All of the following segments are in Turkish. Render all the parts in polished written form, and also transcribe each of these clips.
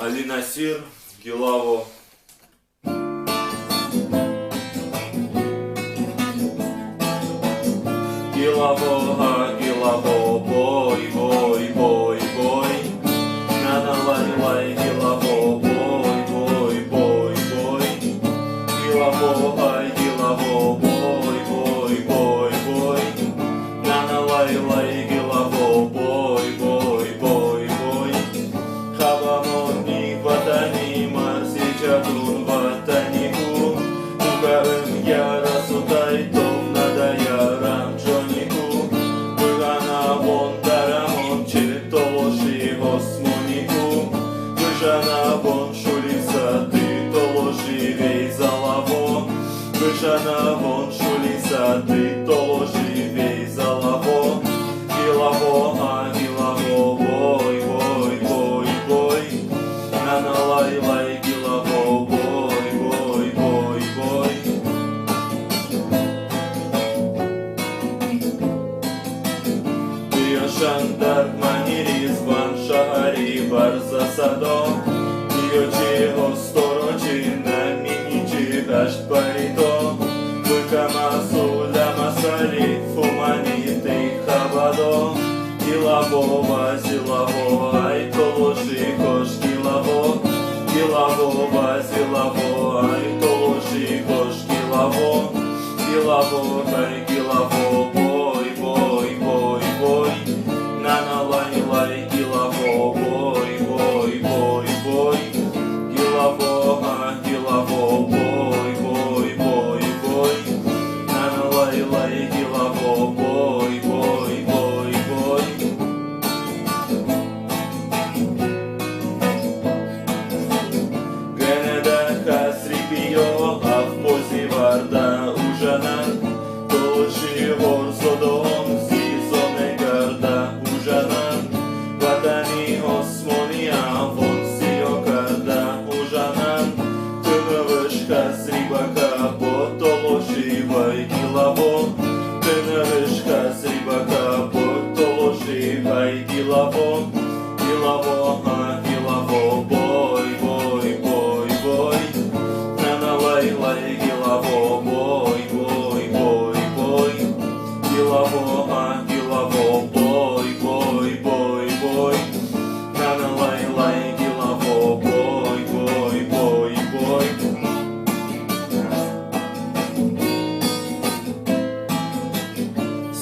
Ali Nasir, Gilavo. Gilavo, ha, Gilavo, boy, boy, boy, boy. Na na lay lay, Gilavo, boy, boy, boy, boy. Gilavo, ha, Gilavo, boy, boy, boy, boy. Na na lay lay, Gilavo, boy, boy, boy, boy. Habamon ni vatani marsi jadun vatani ku. Ugarim yara sutai tom nada yaram joniku. Ugana von daramon chitoloshi hosmoniku. Ujana von shulisa ty toloshi veizalavo. Ujana von shulisa ty toloshi veizalavo. Gilavo ha gilavo boy boy boy boy. Nana lay lay gilavo boy boy boy boy. Shandar maniris van shahari bar zasado. Ioci hostoroci naminici dasht parito. Vykama sula masali fumani tei chabado. Gilavo vazilavo ai toloshi kosh gilavo. Gilavo vazilavo ai toloshi kosh gilavo. Gilavo hai gilavo boy boy boy boy. Nana lay lay gilavo boy boy boy boy. Gilavo ha gilavo boy boy boy boy. Nana lay lay gilavo boy boy boy boy. Genede hasribiyo av pozivarda ujanan. Toloshi horzodon zizone garda ujanan. Vatani osmonia von siyokarda ujanan. Tınıvış hasribaka potoloshi vay gilavo. Tınıvış hasribaka potoloshi vay gilavo. Gilavo ha gilavo boy boy boy boy. Nana lay lay gilavo boy boy boy boy. Gilavo ha gilavo boy boy boy boy. Nana lay lay gilavo boy boy boy boy.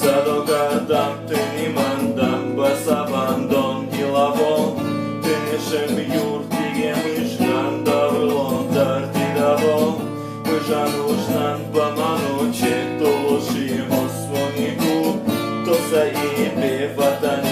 Sadokadam tini mandam basabandon gilavo. Tinişim yurtige mışkan davlon tartidavo. Ужанушнан бамануче толоши осмонику. То заебе ватани